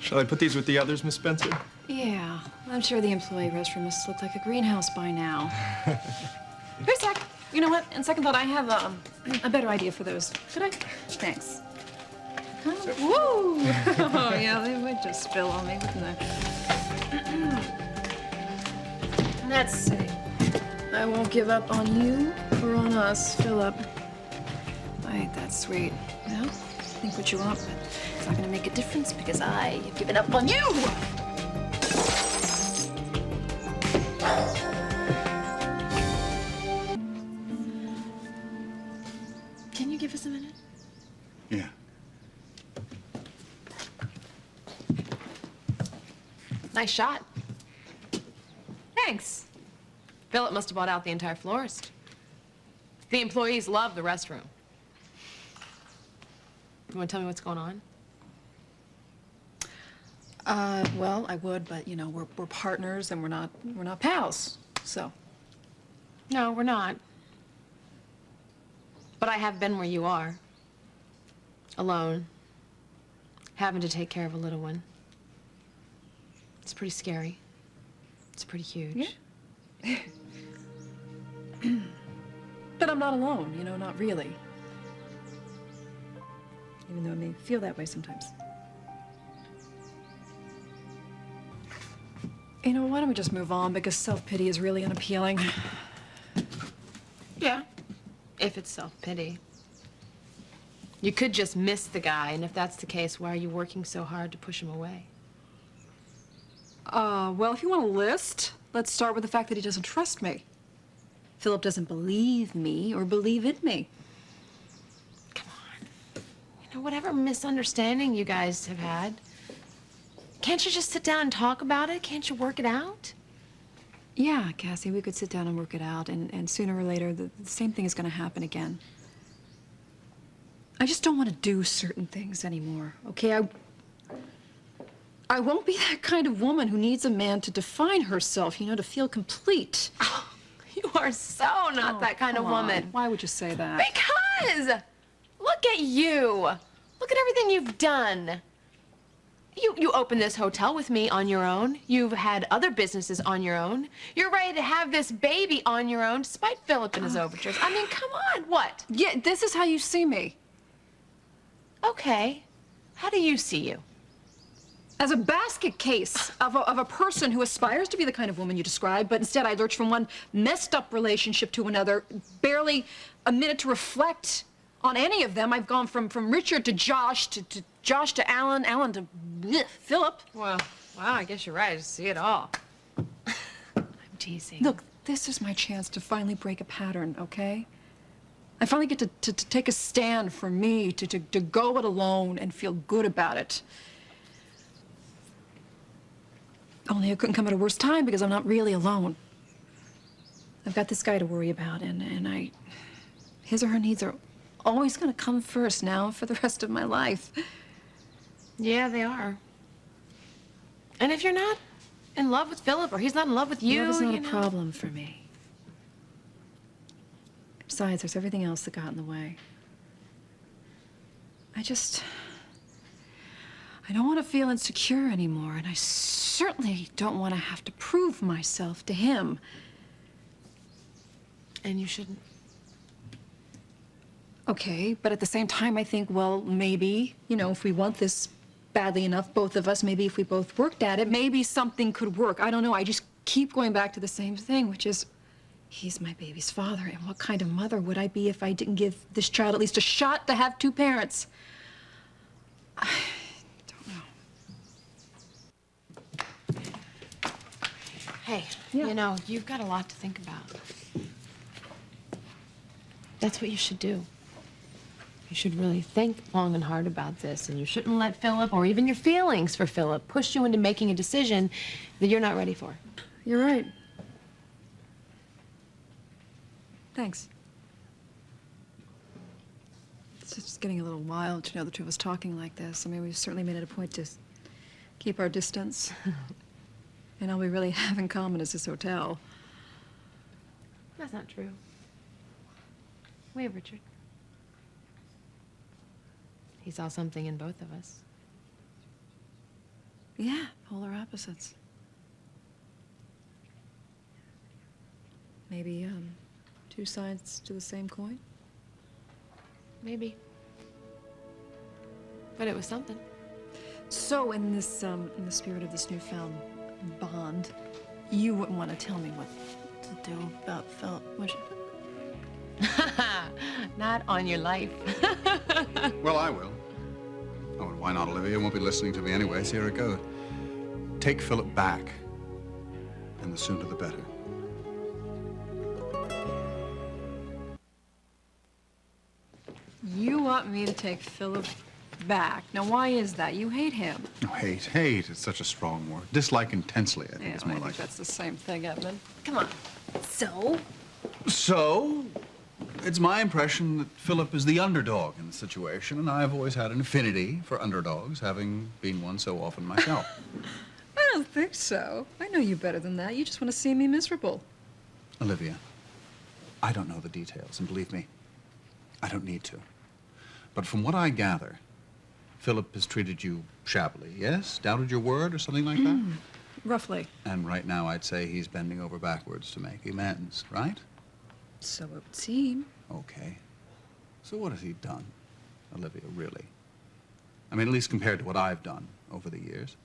Shall I put these with the others, Miss Spencer? Yeah, I'm sure the employee restroom must look like a greenhouse by now. Wait a sec. You know what? In second thought, I have a better idea for those. Could I? Thanks. Huh? Woo! Oh, yeah, they would just spill on me, wouldn't they? Let's see. I won't give up on you or on us, Phillip. I ain't that sweet. No? Think what you want, but it's not gonna make a difference because I have given up on you! Can you give us a minute? Yeah. Nice shot. Thanks. Phillip must have bought out the entire florist. The employees love the restroom. You want to tell me what's going on? Well, I would, but you know, we're partners and we're not pals, so. No, we're not. But I have been where you are. Alone. Having to take care of a little one. It's pretty scary. It's pretty huge. Yeah. But I'm not alone, you know, not really. Even though it may feel that way sometimes. You know, why don't we just move on, because self-pity is really unappealing. Yeah. If it's self-pity. You could just miss the guy, and if that's the case, why are you working so hard to push him away? Well, if you want a list, let's start with the fact that he doesn't trust me. Phillip doesn't believe me or believe in me. Come on. You know, whatever misunderstanding you guys have had, can't you just sit down and talk about it? Can't you work it out? Yeah, Cassie, we could sit down and work it out, and sooner or later, the same thing is going to happen again. I just don't want to do certain things anymore, okay? I won't be that kind of woman who needs a man to define herself, you know, to feel complete. Oh, you are so not that kind of woman. Why would you say that? Because look at you. Look at everything you've done. You opened this hotel with me on your own. You've had other businesses on your own. You're ready to have this baby on your own, despite Phillip and his overtures. I mean, come on, what? Yeah, this is how you see me. Okay. How do you see you? As a basket case of a person who aspires to be the kind of woman you describe, but instead I lurch from one messed up relationship to another, barely a minute to reflect on any of them. I've gone from Richard to Josh to Josh to Alan, Alan to Phillip. Well, wow, I guess you're right. I see it all. I'm teasing. Look, this is my chance to finally break a pattern, okay? I finally get to take a stand for me, to go it alone and feel good about it. Only it couldn't come at a worse time because I'm not really alone. I've got this guy to worry about, and his or her needs are always going to come first now for the rest of my life. Yeah, they are. And if you're not in love with Phillip or he's not in love with you, Love is not you a know. problem for me. Besides, there's everything else that got in the way. I don't want to feel insecure anymore, and I certainly don't want to have to prove myself to him. And you shouldn't. Okay, but at the same time, I think, well, maybe, you know, if we want this badly enough, both of us, maybe if we both worked at it, maybe something could work. I don't know. I just keep going back to the same thing, which is, he's my baby's father, and what kind of mother would I be if I didn't give this child at least a shot to have two parents? I don't know. Hey, Yeah. you know, you've got a lot to think about. That's what you should do. You should really think long and hard about this, and you shouldn't let Phillip, or even your feelings for Phillip, push you into making a decision that you're not ready for. You're right. Thanks. It's just getting a little wild to know the two of us talking like this. I mean, we've certainly made it a point to keep our distance. And all we really have in common is this hotel. That's not true. We have Richard. He saw something in both of us. Yeah, polar opposites. Maybe, two sides to the same coin? Maybe. But it was something. So, in the spirit of this newfound bond, you wouldn't want to tell me what to do about Phillip, would you? Not on your life. Well, I will. Oh, and why not, Olivia? You won't be listening to me anyway, so here it goes. Take Phillip back, and the sooner the better. You want me to take Phillip back. Now, why is that? You hate him. Oh, hate. Hate is such a strong word. Dislike intensely, I think Yeah, it's I more think like. that's the same thing, Edmund. Come on. So? So, it's my impression that Phillip is the underdog in the situation, and I've always had an affinity for underdogs, having been one so often myself. I don't think so. I know you better than that. You just want to see me miserable. Olivia, I don't know the details, and believe me, I don't need to. But from what I gather, Phillip has treated you shabbily, yes? Doubted your word or something like that? Roughly. And right now I'd say he's bending over backwards to make amends, right? So it would seem. Okay. So what has he done, Olivia, really? I mean, at least compared to what I've done over the years.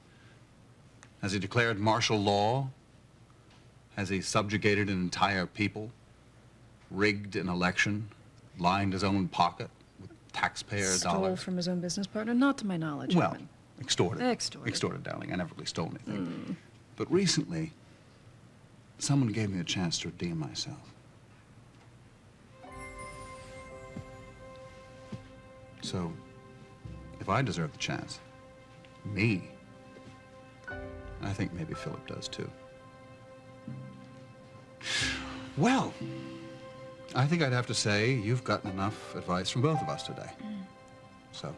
Has he declared martial law? Has he subjugated an entire people? Rigged an election? Lined his own pocket with taxpayer Stole dollars? from his own business partner? Not to my knowledge, Well, Edmund. extorted. Extorted. Extorted, darling. I never really stole anything. But recently, someone gave me a chance to redeem myself. So, if I deserve the chance, me, I think maybe Phillip does too. Well, I think I'd have to say you've gotten enough advice from both of us today. So.